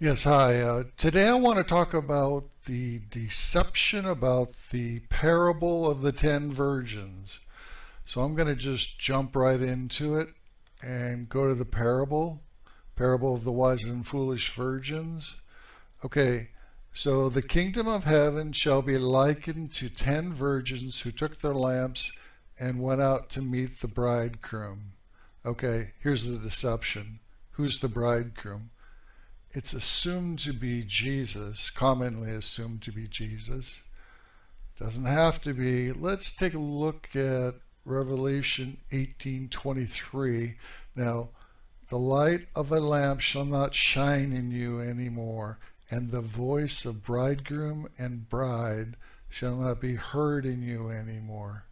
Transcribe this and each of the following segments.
Yes, hi. Today I want to talk about the deception about the parable of the 10 virgins. So I'm going to just jump right into it and go to the parable of the wise and foolish virgins. Okay, so the kingdom of heaven shall be likened to 10 virgins who took their lamps and went out to meet the bridegroom. Okay, here's the deception. Who's the bridegroom? It's assumed to be Jesus, commonly assumed to be Jesus. Doesn't have to be. Let's take a look at Revelation 18:23. Now, the light of a lamp shall not shine in you anymore, and the voice of bridegroom and bride shall not be heard in you anymore.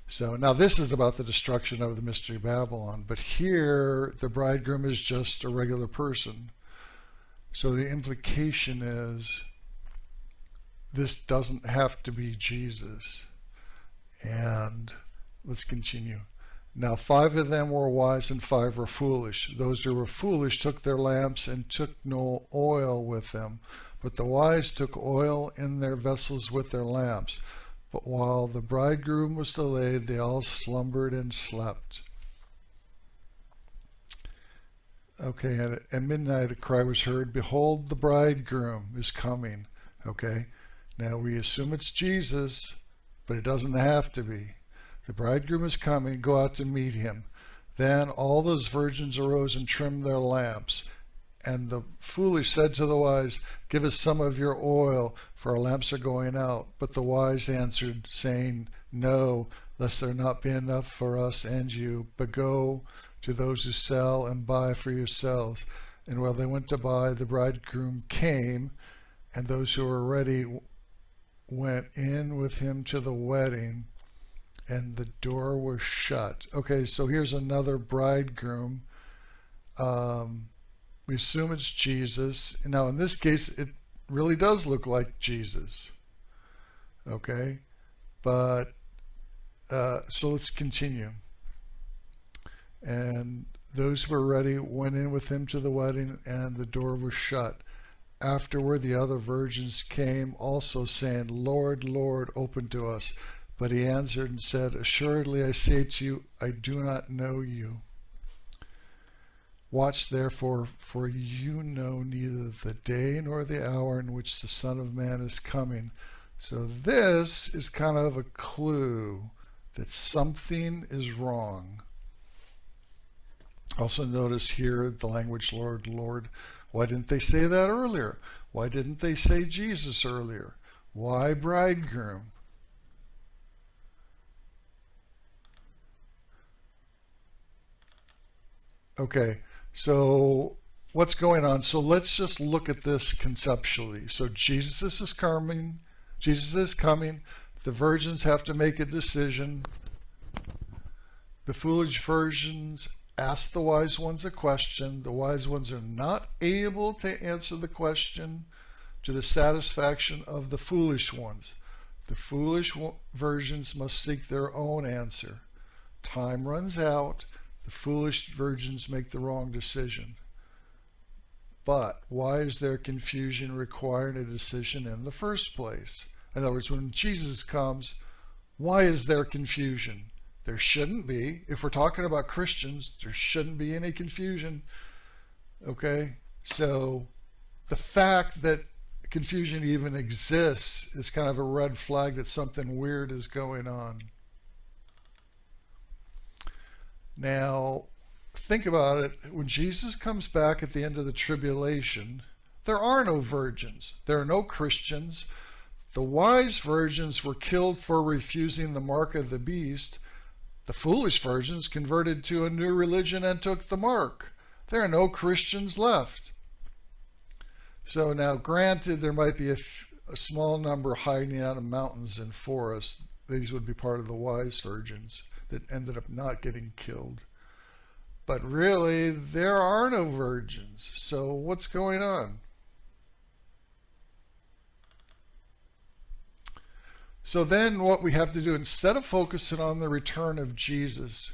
So now this is about the destruction of the mystery Babylon, but here the bridegroom is just a regular person. So the implication is this doesn't have to be Jesus. And let's continue. Now 5 of them were wise and 5 were foolish. Those who were foolish took their lamps and took no oil with them. But the wise took oil in their vessels with their lamps. But while the bridegroom was delayed, they all slumbered and slept. Okay, and at midnight a cry was heard, "Behold, the bridegroom is coming." Okay, now we assume it's Jesus, but it doesn't have to be. The bridegroom is coming, go out to meet him. Then all those virgins arose and trimmed their lamps. And the foolish said to the wise, "Give us some of your oil, for our lamps are going out." But the wise answered, saying, "No, lest there not be enough for us and you, but go to those who sell and buy for yourselves." And while they went to buy, the bridegroom came, and those who were ready went in with him to the wedding, and the door was shut. Okay, so here's another bridegroom. We assume it's Jesus. Now in this case, it really does look like Jesus. Okay, but so let's continue. And those who were ready went in with him to the wedding, and the door was shut. Afterward the other virgins came also, saying, "Lord, Lord, open to us." But he answered and said, "Assuredly I say to you, I do not know you. Watch therefore, for you know neither the day nor the hour in which the Son of Man is coming." So this is kind of a clue that something is wrong. Also notice here the language "Lord, Lord." Why didn't they say that earlier? Why didn't they say Jesus earlier? Why bridegroom? Okay, so what's going on? So let's just look at this conceptually. So Jesus is coming. Jesus is coming. The virgins have to make a decision. The foolish virgins ask the wise ones a question. The wise ones are not able to answer the question to the satisfaction of the foolish ones. The foolish virgins must seek their own answer. Time runs out. The foolish virgins make the wrong decision. But why is there confusion requiring a decision in the first place? In other words, when Jesus comes, why is there confusion? There shouldn't be. If we're talking about Christians, there shouldn't be any confusion. Okay? So the fact that confusion even exists is kind of a red flag that something weird is going on. Now, think about it. When Jesus comes back at the end of the tribulation, there are no virgins. There are no Christians. The wise virgins were killed for refusing the mark of the beast. The foolish virgins converted to a new religion and took the mark. There are no Christians left. So now, granted, there might be a small number hiding out in mountains and forests. These would be part of the wise virgins that ended up not getting killed. But really, there are no virgins. So what's going on? So then what we have to do, instead of focusing on the return of Jesus,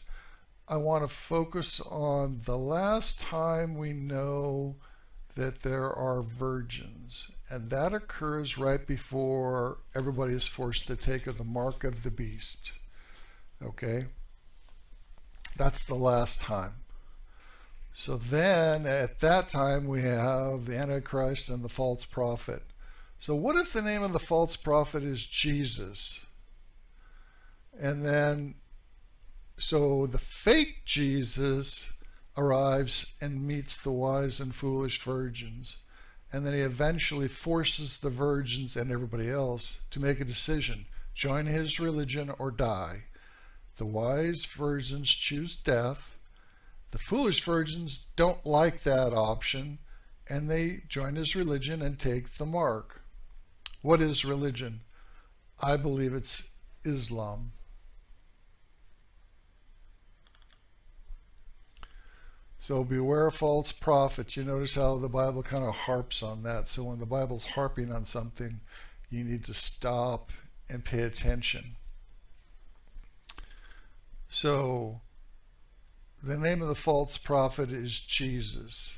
I want to focus on the last time we know that there are virgins, and that occurs right before everybody is forced to take of the mark of the beast. Okay? That's the last time. So then at that time we have the Antichrist and the false prophet. So what if the name of the false prophet is Jesus? And then, so the fake Jesus arrives and meets the wise and foolish virgins. And then he eventually forces the virgins and everybody else to make a decision. Join his religion or die. The wise virgins choose death. The foolish virgins don't like that option, and they join his religion and take the mark. What is religion? I believe it's Islam. So beware of false prophets. You notice how the Bible kind of harps on that. So when the Bible's harping on something, you need to stop and pay attention. So the name of the false prophet is Jesus.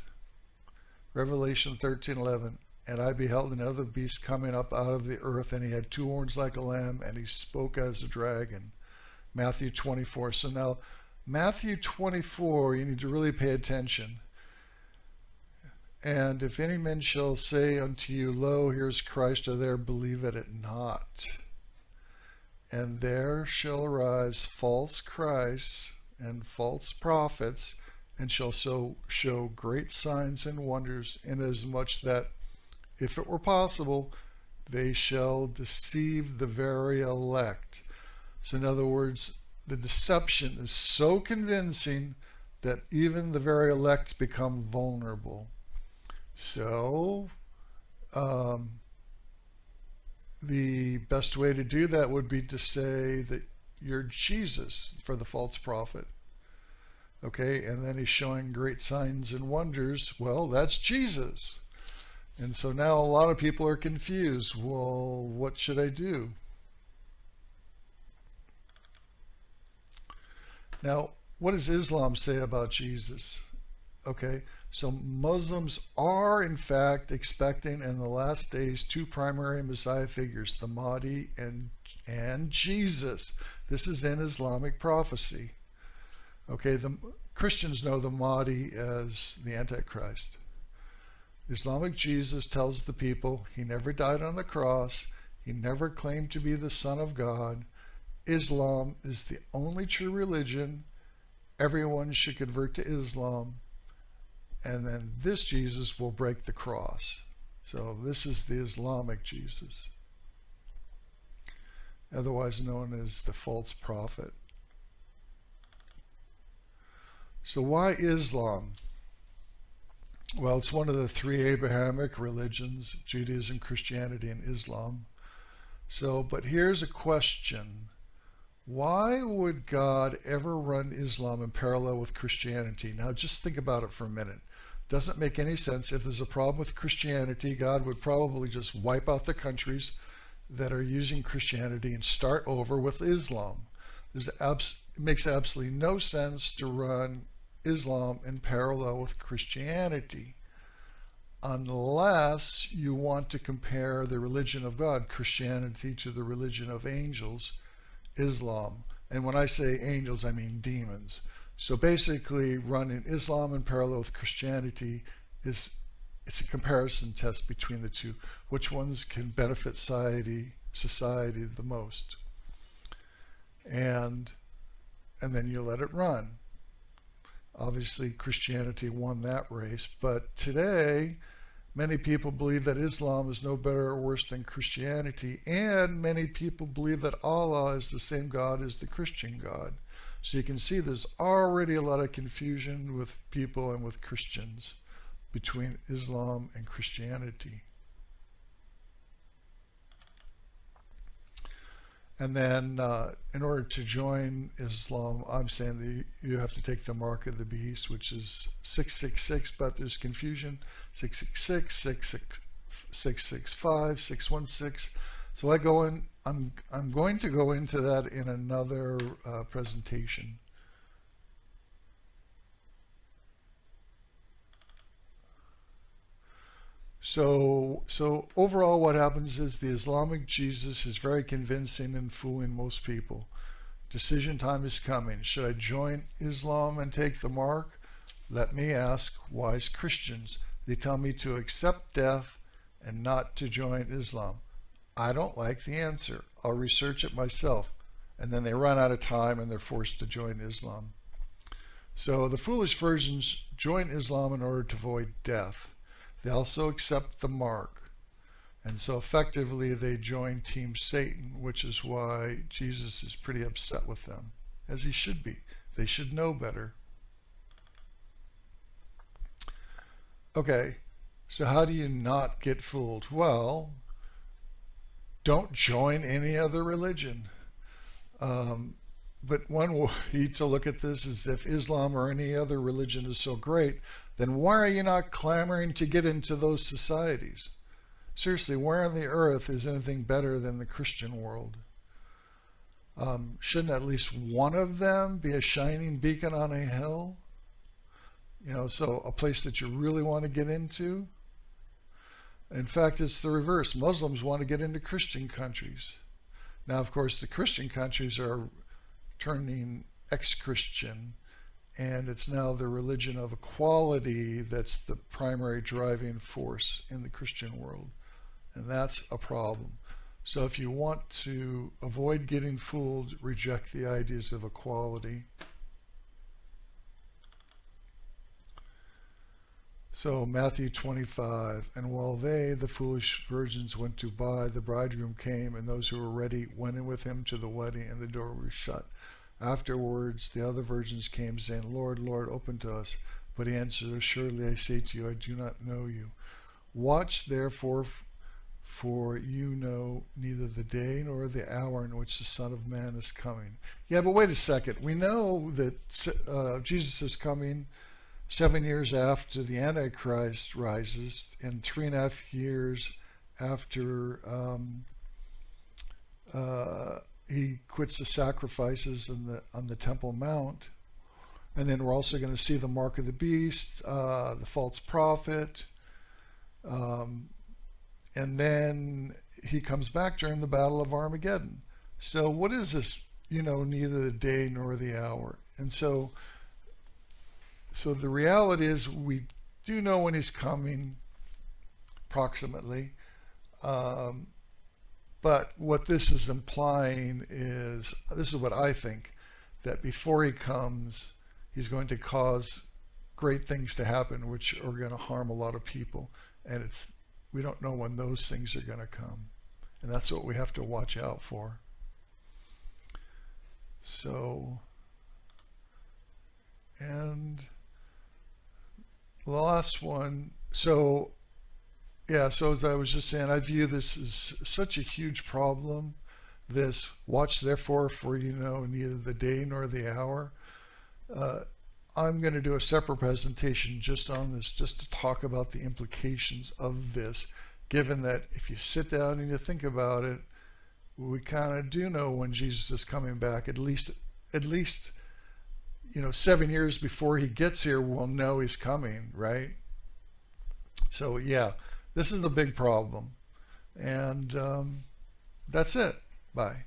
Revelation 13:11. And I beheld another beast coming up out of the earth, and he had two horns like a lamb, and he spoke as a dragon. Matthew 24. So now, Matthew 24, you need to really pay attention. And if any man shall say unto you, Lo, here's Christ, or there, believe it not. And there shall arise false Christs and false prophets, and shall so show great signs and wonders, inasmuch that, if it were possible, they shall deceive the very elect. So in other words, the deception is so convincing that even the very elect become vulnerable. So the best way to do that would be to say that you're Jesus for the false prophet. Okay, and then he's showing great signs and wonders. Well, that's Jesus. And so now a lot of people are confused. Well, what should I do? Now, what does Islam say about Jesus? Okay, so Muslims are in fact expecting in the last days two primary Messiah figures, the Mahdi and Jesus. This is in Islamic prophecy. Okay, the Christians know the Mahdi as the Antichrist. Islamic Jesus tells the people he never died on the cross, he never claimed to be the Son of God. Islam is the only true religion. Everyone should convert to Islam, and then this Jesus will break the cross. So this is the Islamic Jesus, otherwise known as the false prophet. So why Islam? Well, it's one of the three Abrahamic religions, Judaism, Christianity, and Islam. So, but here's a question. Why would God ever run Islam in parallel with Christianity? Now, just think about it for a minute. Doesn't make any sense. If there's a problem with Christianity, God would probably just wipe out the countries that are using Christianity and start over with Islam. It makes absolutely no sense to run Islam in parallel with Christianity, unless you want to compare the religion of God, Christianity, to the religion of angels, Islam. And when I say angels, I mean demons. So basically, running Islam in parallel with Christianity it's a comparison test between the two. Which ones can benefit society the most? And then you let it run. Obviously, Christianity won that race, but today, many people believe that Islam is no better or worse than Christianity, and many people believe that Allah is the same God as the Christian God. So you can see there's already a lot of confusion with people and with Christians between Islam and Christianity. And then in order to join Islam, I'm saying that you have to take the mark of the beast, which is 666, but there's confusion. 666, 665, 616. So I'm going to go into that in another presentation. So overall what happens is the Islamic Jesus is very convincing and fooling most people. Decision time is coming. Should I join Islam and take the mark? Let me ask wise Christians. They tell me to accept death and not to join Islam. I don't like the answer. I'll research it myself. And then they run out of time and they're forced to join Islam. So the foolish virgins join Islam in order to avoid death. They also accept the mark. And so effectively they join Team Satan, which is why Jesus is pretty upset with them, as he should be. They should know better. Okay, so how do you not get fooled? Well, don't join any other religion. But one way to look at this is if Islam or any other religion is so great, then why are you not clamoring to get into those societies? Seriously, where on the earth is anything better than the Christian world? Shouldn't at least one of them be a shining beacon on a hill? You know, so a place that you really want to get into? In fact, it's the reverse. Muslims want to get into Christian countries. Now, of course, the Christian countries are turning ex-Christian, and it's now the religion of equality that's the primary driving force in the Christian world. And that's a problem. So if you want to avoid getting fooled, reject the ideas of equality. So Matthew 25, and while they, the foolish virgins, went to buy, the bridegroom came, and those who were ready went in with him to the wedding, and the door was shut. Afterwards the other virgins came, saying, Lord, Lord, open to us. But he answered, assuredly I say to you, I do not know you. Watch therefore, for you know neither the day nor the hour in which the Son of Man is coming. Yeah, but wait a second. We know that Jesus is coming 7 years after the Antichrist rises, and 3.5 years after he quits the sacrifices on the Temple Mount. And then we're also going to see the mark of the beast, the false prophet, and then he comes back during the Battle of Armageddon. So what is this? You know, neither the day nor the hour. And so the reality is we do know when he's coming, approximately. But what this is implying is, this is what I think, that before he comes, he's going to cause great things to happen, which are going to harm a lot of people. And we don't know when those things are going to come. And that's what we have to watch out for. So, and the last one, so as I was just saying, I view this as such a huge problem. This, watch therefore, for you know neither the day nor the hour. I'm going to do a separate presentation just on this, just to talk about the implications of this, given that if you sit down and you think about it, we kind of do know when Jesus is coming back. At least 7 years before he gets here, we'll know he's coming, right? So yeah, this is a big problem. And that's it. Bye.